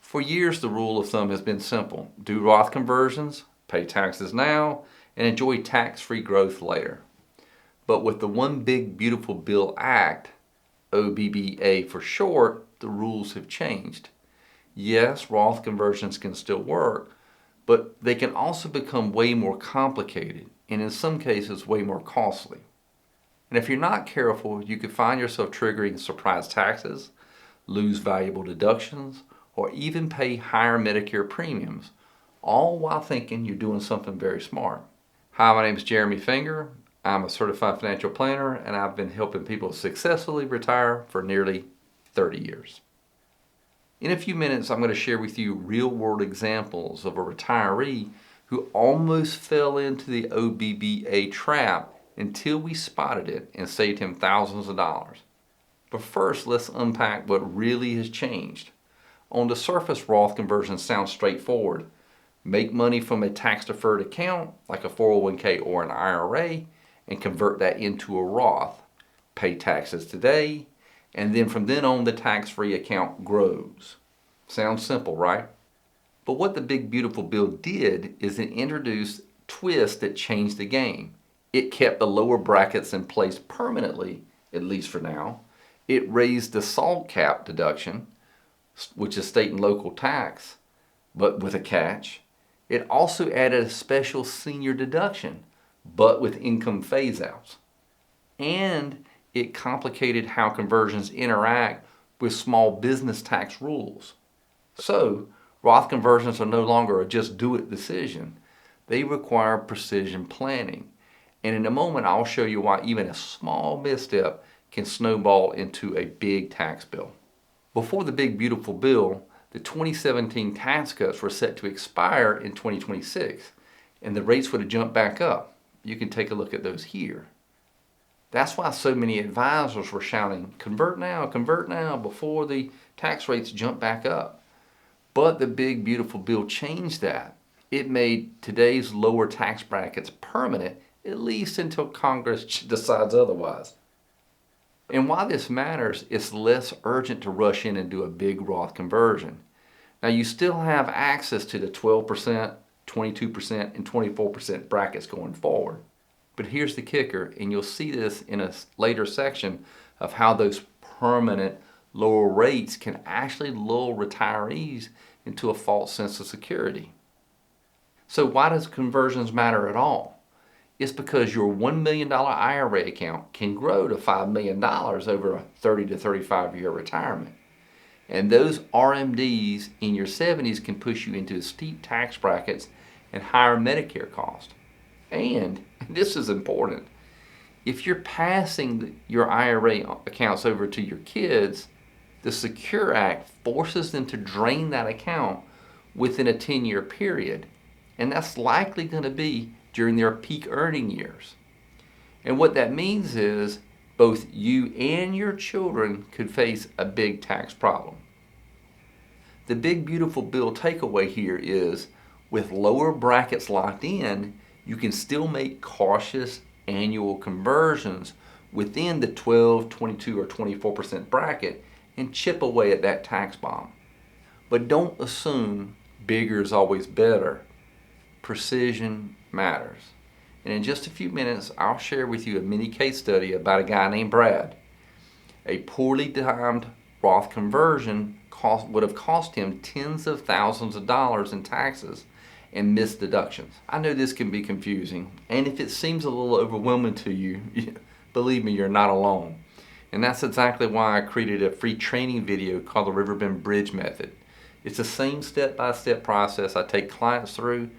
For years, the rule of thumb has been simple. Do Roth conversions, pay taxes now, and enjoy tax-free growth later. But with the One Big Beautiful Bill Act, OBBBA for short, the rules have changed. Yes, Roth conversions can still work, but they can also become way more complicated and in some cases way more costly. And if you're not careful, you could find yourself triggering surprise taxes, lose valuable deductions, or even pay higher Medicare premiums, all while thinking you're doing something very smart. Hi, my name is Jeremy Finger. I'm a certified financial planner, and I've been helping people successfully retire for nearly 30 years. In a few minutes, I'm going to share with you real-world examples of a retiree who almost fell into the OBBBA trap until we spotted it and saved him thousands of dollars. But first, let's unpack what really has changed. On the surface, Roth conversions sound straightforward. Make money from a tax-deferred account, like a 401k or an IRA, and convert that into a Roth. Pay taxes today, and then from then on, the tax-free account grows. Sounds simple, right? But what the Big Beautiful Bill did is it introduced twists that changed the game. It kept the lower brackets in place permanently, at least for now. It raised the SALT cap deduction, which is state and local tax, but with a catch. It also added a special senior deduction, but with income phase-outs. And it complicated how conversions interact with small business tax rules. So, Roth conversions are no longer a just do it decision. They require precision planning. And in a moment, I'll show you why even a small misstep can snowball into a big tax bill. Before the Big Beautiful Bill, the 2017 tax cuts were set to expire in 2026, and the rates would have jumped back up. You can take a look at those here. That's why so many advisors were shouting, convert now, before the tax rates jump back up. But the Big Beautiful Bill changed that. It made today's lower tax brackets permanent, at least until Congress decides otherwise. And why this matters, it's less urgent to rush in and do a big Roth conversion. Now you still have access to the 12%, 22%, and 24% brackets going forward. But here's the kicker, and you'll see this in a later section of how those permanent lower rates can actually lull retirees into a false sense of security. So why does conversions matter at all? It's because your $1 million IRA account can grow to $5 million over a 30 to 35 year retirement. And those RMDs in your 70s can push you into steep tax brackets and higher Medicare costs. And this is important. If you're passing your IRA accounts over to your kids, the Secure Act forces them to drain that account within a 10-year period. And that's likely going to be during their peak earning years. And what that means is both you and your children could face a big tax problem. The Big Beautiful Bill takeaway here is with lower brackets locked in, you can still make cautious annual conversions within the 12, 22, or 24% bracket and chip away at that tax bomb. But don't assume bigger is always better. Precision matters. And in just a few minutes, I'll share with you a mini case study about a guy named Brad. A poorly timed Roth conversion would have cost him tens of thousands of dollars in taxes and missed deductions. I know this can be confusing, and if it seems a little overwhelming to you, believe me, you're not alone. And that's exactly why I created a free training video called the Riverbend Bridge Method. It's the same step-by-step process I take clients through,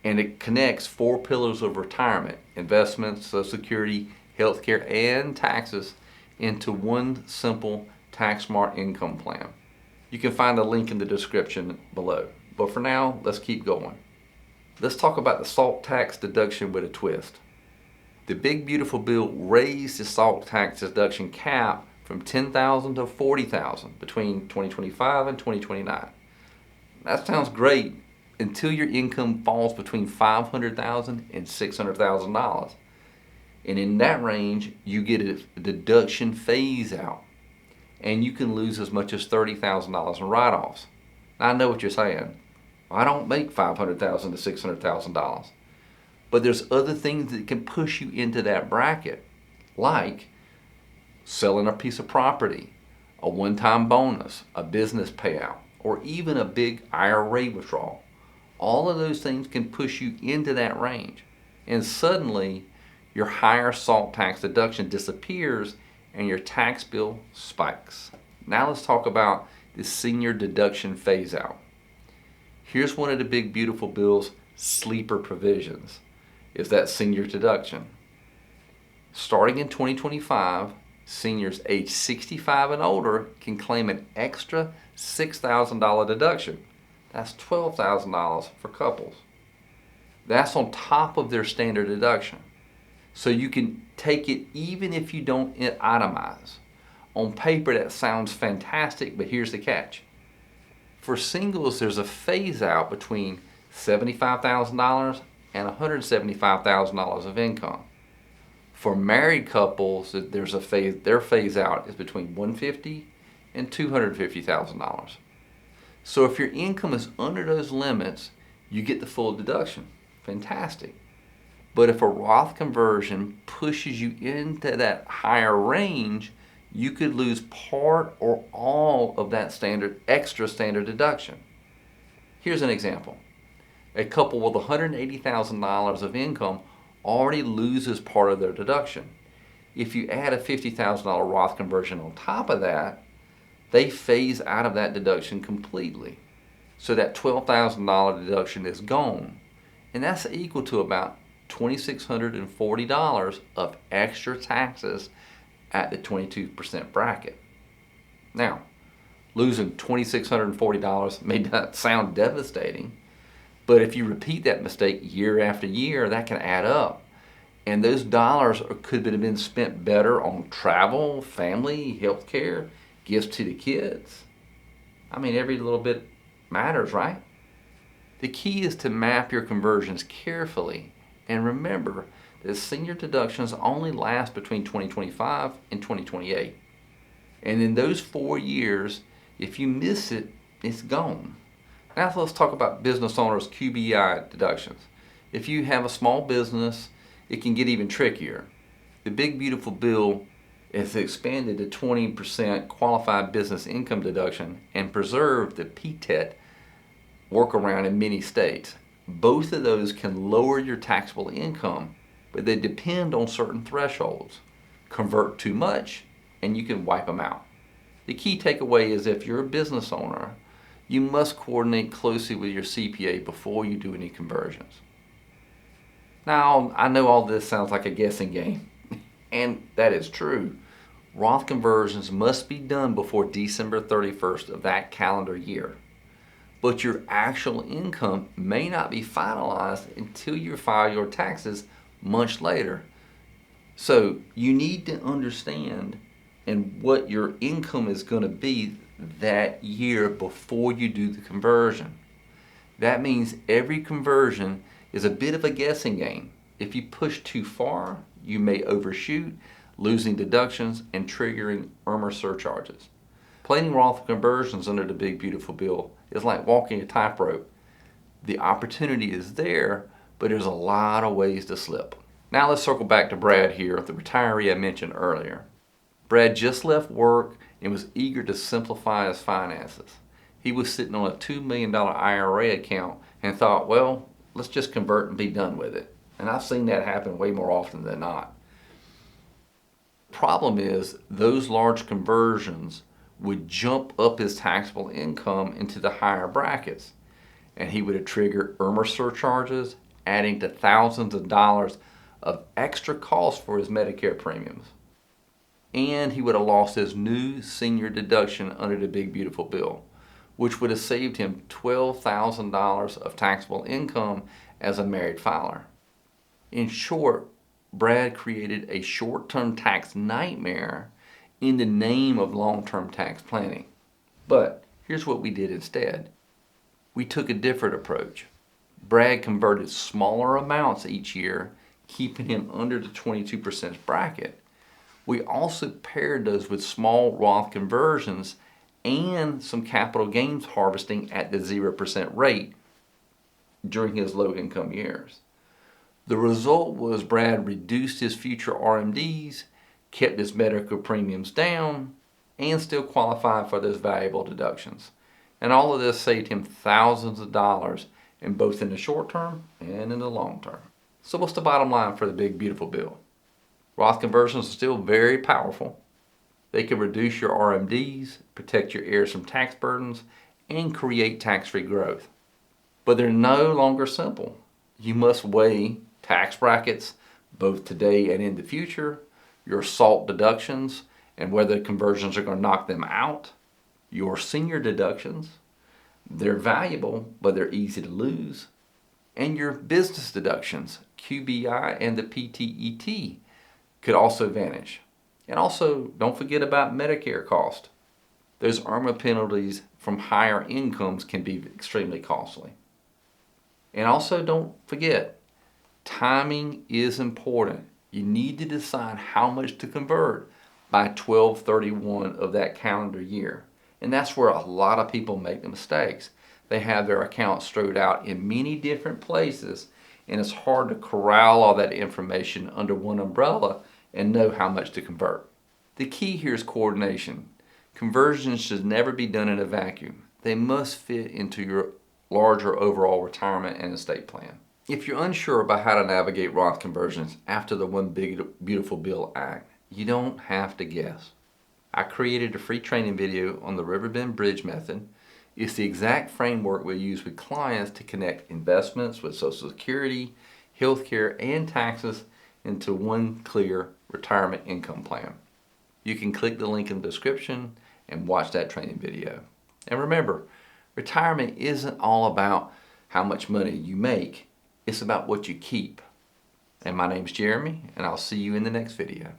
and it connects 4 pillars of retirement: investments, Social Security, healthcare, and taxes into one simple tax-smart income plan. You can find a link in the description below. But for now, let's keep going. Let's talk about the SALT tax deduction with a twist. The Big Beautiful Bill raised the SALT tax deduction cap from $10,000 to $40,000 between 2025 and 2029. That sounds great until your income falls between $500,000 and $600,000. And in that range, you get a deduction phase out. And you can lose as much as $30,000 in write-offs. Now, I know what you're saying. I don't make $500,000 to $600,000. But there's other things that can push you into that bracket, like selling a piece of property, a one-time bonus, a business payout, or even a big IRA withdrawal. All of those things can push you into that range. And suddenly, your higher SALT tax deduction disappears and your tax bill spikes. Now let's talk about the senior deduction phase out. Here's one of the big beautiful bill's sleeper provisions, is that senior deduction. Starting in 2025, seniors age 65 and older can claim an extra $6,000 deduction. That's $12,000 for couples. That's on top of their standard deduction. So you can take it even if you don't itemize. On paper that sounds fantastic, but here's the catch. For singles, there's a phase out between $75,000 and $175,000 of income. For married couples, there's a phase. Their phase out is between $150,000 and $250,000. So if your income is under those limits, you get the full deduction. Fantastic. But if a Roth conversion pushes you into that higher range, you could lose part or all of that extra standard deduction. Here's an example. A couple with $180,000 of income already loses part of their deduction. If you add a $50,000 Roth conversion on top of that, they phase out of that deduction completely. So that $12,000 deduction is gone. And that's equal to about $2,640 of extra taxes at the 22% bracket. Now, losing $2,640 may not sound devastating, but if you repeat that mistake year after year, that can add up. And those dollars could have been spent better on travel, family, health care, gifts to the kids. I mean, every little bit matters, right? The key is to map your conversions carefully and remember that senior deductions only last between 2025 and 2028. And in those 4 years, if you miss it, it's gone. Now let's talk about business owners' QBI deductions. If you have a small business, it can get even trickier. The big beautiful bill has expanded to 20% qualified business income deduction and preserved the PTET workaround in many states. Both of those can lower your taxable income, but they depend on certain thresholds. Convert too much and you can wipe them out. The key takeaway is if you're a business owner, you must coordinate closely with your CPA before you do any conversions. Now, I know all this sounds like a guessing game, and that is true. Roth conversions must be done before December 31st of that calendar year. But your actual income may not be finalized until you file your taxes much later. So you need to understand and what your income is going to be that year before you do the conversion. That means every conversion is a bit of a guessing game. If you push too far, you may overshoot, losing deductions and triggering IRMA surcharges. Planning Roth conversions under the Big Beautiful Bill is like walking a tightrope. The opportunity is there, but there's a lot of ways to slip. Now let's circle back to Brad here, the retiree I mentioned earlier. Brad just left work and was eager to simplify his finances. He was sitting on a $2 million IRA account and thought, well, let's just convert and be done with it. And I've seen that happen way more often than not. Problem is, those large conversions would jump up his taxable income into the higher brackets. And he would have triggered IRMA surcharges, adding to thousands of dollars of extra costs for his Medicare premiums. And he would have lost his new senior deduction under the Big Beautiful Bill, which would have saved him $12,000 of taxable income as a married filer. In short, Brad created a short-term tax nightmare in the name of long-term tax planning. But here's what we did instead. We took a different approach. Brad converted smaller amounts each year, keeping him under the 22% bracket. We also paired those with small Roth conversions and some capital gains harvesting at the 0% rate during his low income years. The result was Brad reduced his future RMDs, kept his medical premiums down, and still qualified for those valuable deductions. And all of this saved him thousands of dollars in both in the short term and in the long term. So what's the bottom line for the big beautiful bill? Roth conversions are still very powerful. They can reduce your RMDs, protect your heirs from tax burdens, and create tax-free growth. But they're no longer simple. You must weigh tax brackets, both today and in the future, your SALT deductions, and whether conversions are going to knock them out, your senior deductions, they're valuable, but they're easy to lose, and your business deductions, QBI and the PTET, could also vanish. And also, don't forget about Medicare cost. Those IRMA penalties from higher incomes can be extremely costly. And also, don't forget, timing is important. You need to decide how much to convert by 12/31 of that calendar year. And that's where a lot of people make the mistakes. They have their accounts strewed out in many different places, and it's hard to corral all that information under one umbrella and know how much to convert. The key here is coordination. Conversions should never be done in a vacuum. They must fit into your larger overall retirement and estate plan. If you're unsure about how to navigate Roth conversions after the One Big Beautiful Bill Act, you don't have to guess. I created a free training video on the Riverbend Bridge method. It's the exact framework we use with clients to connect investments with Social Security, healthcare, and taxes into one clear retirement income plan. You can click the link in the description and watch that training video. And remember, retirement isn't all about how much money you make. It's about what you keep. And my name's Jeremy, and I'll see you in the next video.